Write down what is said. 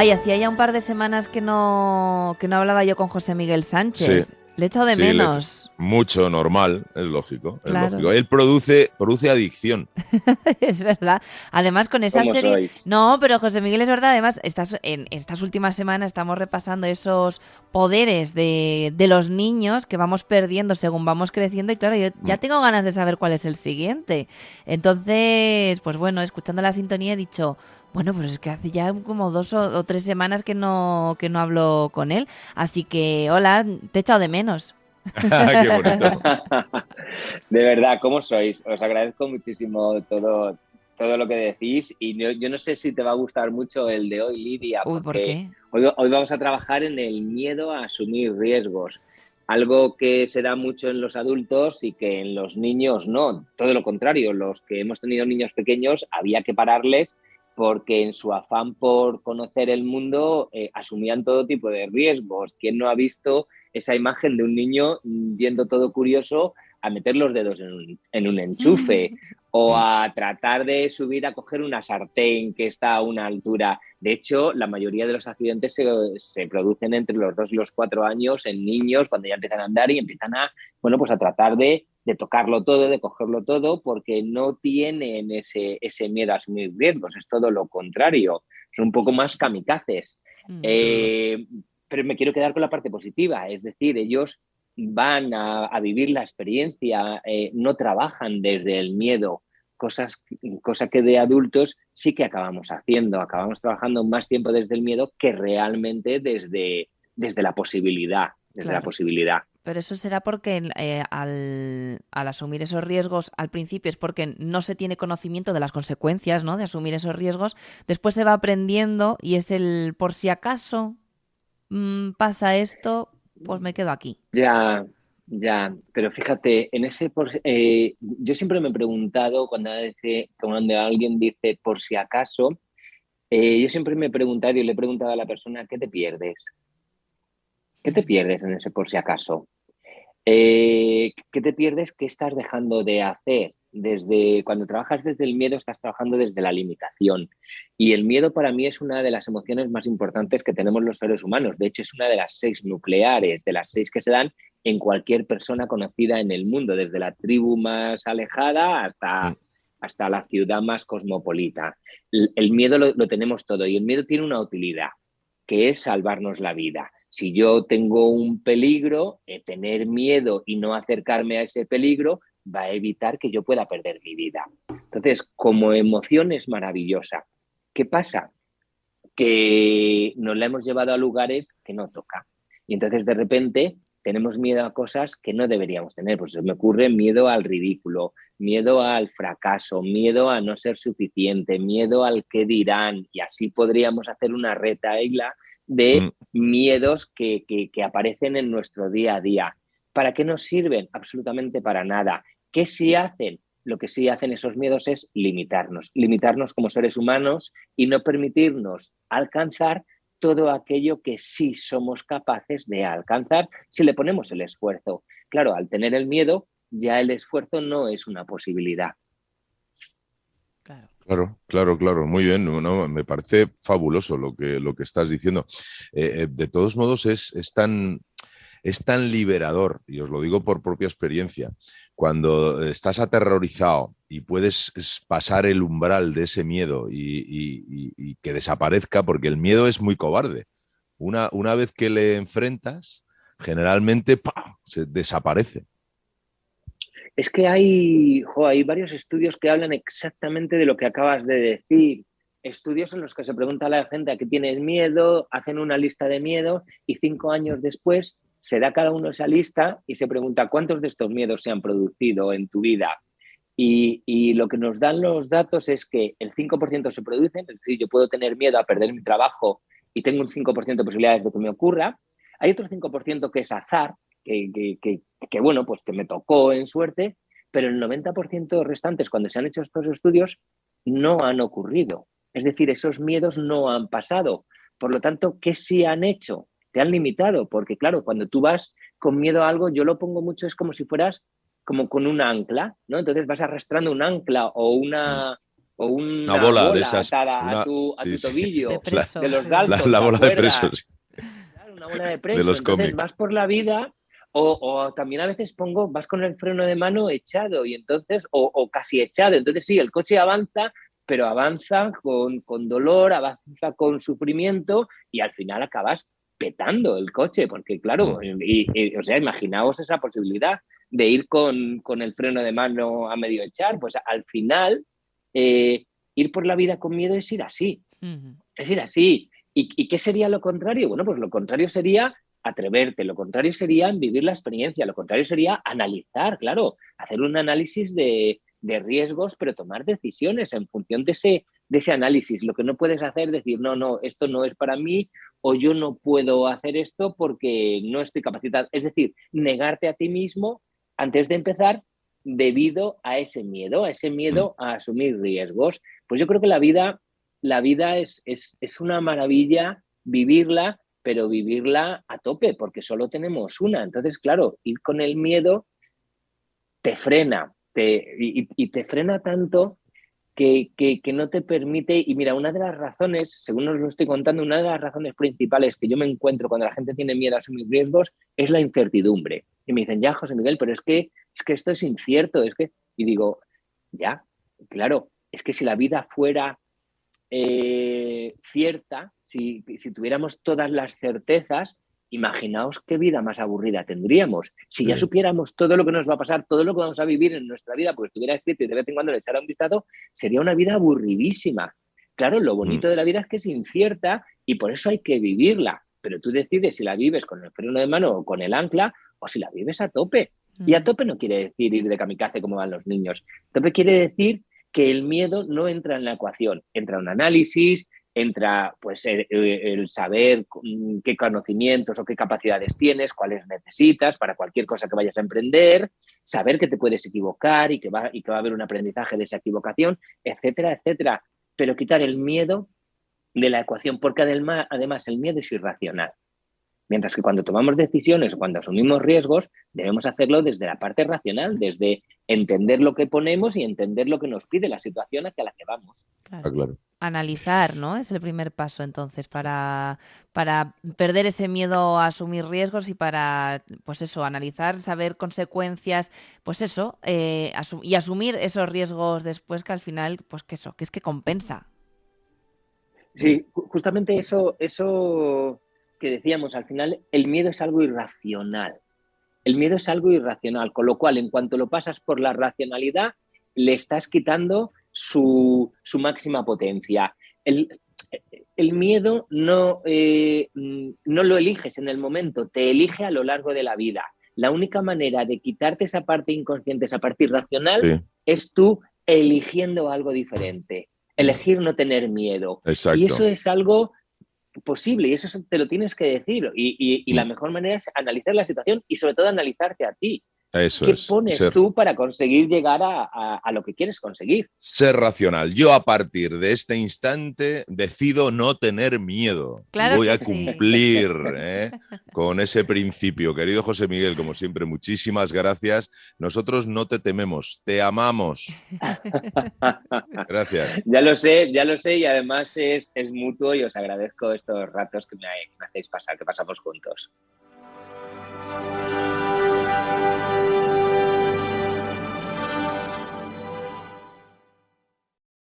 Ay, hacía ya un par de semanas que no hablaba yo con José Miguel Sí, Sánchez. Le he echado de sí, menos. mucho, normal, es lógico, es lógico. Claro. Él produce adicción. Es verdad. Además, con esa ¿Cómo serie. sois? No, pero José Miguel es verdad. Además, en estas últimas semanas estamos repasando esos poderes de los niños que vamos perdiendo según vamos creciendo. Y claro, yo ya Mm. tengo ganas de saber cuál es el siguiente. Entonces, pues bueno, escuchando la sintonía he dicho. Bueno, pues es que hace ya como 2 o 3 semanas que no hablo con él. Así que, hola, te he echado de menos. Qué bonito. De verdad, ¿cómo sois? Os agradezco muchísimo todo lo que decís y yo no sé si te va a gustar mucho el de hoy, Lidia, Uy, ¿por porque qué? hoy vamos a trabajar en el miedo a asumir riesgos, algo que se da mucho en los adultos y que en los niños no, todo lo contrario, los que hemos tenido niños pequeños había que pararles porque en su afán por conocer el mundo asumían todo tipo de riesgos. ¿Quién no ha visto esa imagen de un niño yendo todo curioso a meter los dedos en un enchufe o Mm. a tratar de subir a coger una sartén que está a una altura? De hecho, la mayoría de los accidentes se producen entre los 2 y los 4 años en niños cuando ya empiezan a andar y empiezan bueno, pues a tratar de tocarlo todo, de cogerlo todo, porque no tienen ese miedo a asumir riesgos, es todo lo contrario, son un poco más kamikazes. Mm. Es verdad. Pero me quiero quedar con la parte positiva, es decir, ellos van a vivir la experiencia, no trabajan desde el miedo, cosa que de adultos sí que acabamos trabajando más tiempo desde el miedo que realmente desde la posibilidad, desde la Claro. posibilidad. Pero eso será porque al asumir esos riesgos al principio es porque no se tiene conocimiento de las consecuencias, ¿no? De asumir esos riesgos. Después se va aprendiendo y es el por si acaso pasa esto, pues me quedo aquí. Ya, ya, pero fíjate, yo siempre me he preguntado cuando alguien dice por si acaso, yo siempre me he preguntado y le he preguntado a la persona, ¿qué te pierdes? ¿Qué te pierdes en ese por si acaso? ¿Qué te pierdes? ¿Qué estás dejando de hacer? Cuando trabajas desde el miedo, estás trabajando desde la limitación. Y el miedo para mí es una de las emociones más importantes que tenemos los seres humanos. De hecho, es una de las 6 nucleares, de las 6 que se dan en cualquier persona conocida en el mundo, desde la tribu más alejada Mm. hasta la ciudad más cosmopolita. El miedo lo tenemos todo y el miedo tiene una utilidad, que es salvarnos la vida. Si yo tengo un peligro, tener miedo y no acercarme a ese peligro va a evitar que yo pueda perder mi vida. Entonces, como emoción es maravillosa. ¿Qué pasa? Que nos la hemos llevado a lugares que no toca. Y entonces, de repente, tenemos miedo a cosas que no deberíamos tener. Pues se me ocurre miedo al ridículo, miedo al fracaso, miedo a no ser suficiente, miedo al qué dirán. Y así podríamos hacer una retaíla Mm. de miedos que aparecen en nuestro día a día. ¿Para qué nos sirven? Absolutamente para nada. ¿Qué sí hacen? Lo que sí hacen esos miedos es limitarnos como seres humanos y no permitirnos alcanzar todo aquello que sí somos capaces de alcanzar si le ponemos el esfuerzo. Claro, al tener el miedo, ya el esfuerzo no es una posibilidad. Claro. Claro, claro, claro, muy bien, no, me parece fabuloso lo que estás diciendo. De todos modos, es tan liberador, y os lo digo por propia experiencia, cuando estás aterrorizado y puedes pasar el umbral de ese miedo y que desaparezca, porque el miedo es muy cobarde. Una vez que le enfrentas, generalmente ¡pam!, se desaparece. Es que hay varios estudios que hablan exactamente de lo que acabas de decir. Estudios en los que se pregunta a la gente a qué tienes miedo, hacen una lista de miedos y 5 años después se da cada uno esa lista y se pregunta cuántos de estos miedos se han producido en tu vida. Y lo que nos dan los datos es que el 5% se producen, es decir, yo puedo tener miedo a perder mi trabajo y tengo un 5% de posibilidades de que me ocurra. Hay otro 5% que es azar, bueno, pues que me tocó en suerte, pero el 90% restantes, cuando se han hecho estos estudios, no han ocurrido. Es decir, esos miedos no han pasado. Por lo tanto, ¿qué sí han hecho? Te han limitado, porque claro, cuando tú vas con miedo a algo, yo lo pongo mucho, es como si fueras como con un ancla, ¿no? Entonces vas arrastrando un ancla o Mm. o Una bola de esas, atada a tu tobillo, De preso. de los Dalton, la bola ¿te de acuerdas? presos Claro, una bola de de preso. los Entonces cómics. vas por la vida o también a veces vas con el freno de mano echado y entonces, o casi echado. Entonces sí, el coche avanza, pero avanza con dolor, avanza con sufrimiento y al final acabas petando el coche, porque claro, o sea, imaginaos esa posibilidad de ir con el freno de mano a medio echar, pues al final ir por la vida con miedo es ir así, es ir así. ¿Y qué sería lo contrario? Bueno, pues lo contrario sería atreverte, lo contrario sería vivir la experiencia, lo contrario sería analizar, claro, hacer un análisis de riesgos, pero tomar decisiones en función de ese análisis. Lo que no puedes hacer es decir, no, esto no es para mí o yo no puedo hacer esto porque no estoy capacitado. Es decir, negarte a ti mismo antes de empezar debido a ese miedo a asumir riesgos. Pues yo creo que la vida es una maravilla vivirla, pero vivirla a tope, porque solo tenemos una. Entonces, claro, ir con el miedo te frena, y te frena tanto que no te permite. Y mira, una de las razones, según os lo estoy contando, una de las razones principales que yo me encuentro cuando la gente tiene miedo a asumir riesgos es la incertidumbre. Y me dicen, ya, José Miguel, pero es que esto es incierto, Y digo, ya, claro, es que si la vida fuera cierta, si tuviéramos todas las certezas, imaginaos qué vida más aburrida tendríamos. Si ya supiéramos todo lo que nos va a pasar, todo lo que vamos a vivir en nuestra vida, porque estuviera escrito y de vez en cuando le echara un vistazo, sería una vida aburridísima. Claro, lo bonito de la vida es que es incierta y por eso hay que vivirla. Pero tú decides si la vives con el freno de mano o con el ancla o si la vives a tope. Y a tope no quiere decir ir de kamikaze como van los niños. A tope quiere decir que el miedo no entra en la ecuación, entra un análisis, entra pues el saber qué conocimientos o qué capacidades tienes, cuáles necesitas para cualquier cosa que vayas a emprender, saber que te puedes equivocar y que va a haber un aprendizaje de esa equivocación, etcétera, etcétera. Pero quitar el miedo de la ecuación, porque además el miedo es irracional. Mientras que cuando tomamos decisiones o cuando asumimos riesgos, debemos hacerlo desde la parte racional, desde entender lo que ponemos y entender lo que nos pide la situación hacia la que vamos. Claro. Analizar, ¿no? Es el primer paso, entonces, para perder ese miedo a asumir riesgos y para, pues eso, analizar, saber consecuencias, pues eso, y asumir esos riesgos después que al final, pues que eso, que es que compensa. Sí, justamente eso que decíamos, al final el miedo es algo irracional. El miedo es algo irracional, con lo cual en cuanto lo pasas por la racionalidad, le estás quitando su máxima potencia. El miedo no lo eliges en el momento, te elige a lo largo de la vida. La única manera de quitarte esa parte inconsciente, esa parte irracional, es tú eligiendo algo diferente. Elegir no tener miedo. Exacto. Y eso es algo posible y eso te lo tienes que decir y la mejor manera es analizar la situación y sobre todo analizarte a ti. Eso ¿Qué es, pones tú para conseguir llegar a lo que quieres conseguir? Ser racional. Yo a partir de este instante decido no tener miedo. Claro, voy que a cumplir con ese principio. Querido José Miguel, como siempre, muchísimas gracias. Nosotros no te tememos, te amamos. Gracias. Ya lo sé y además es mutuo y os agradezco estos ratos que me hacéis pasar, que pasamos juntos.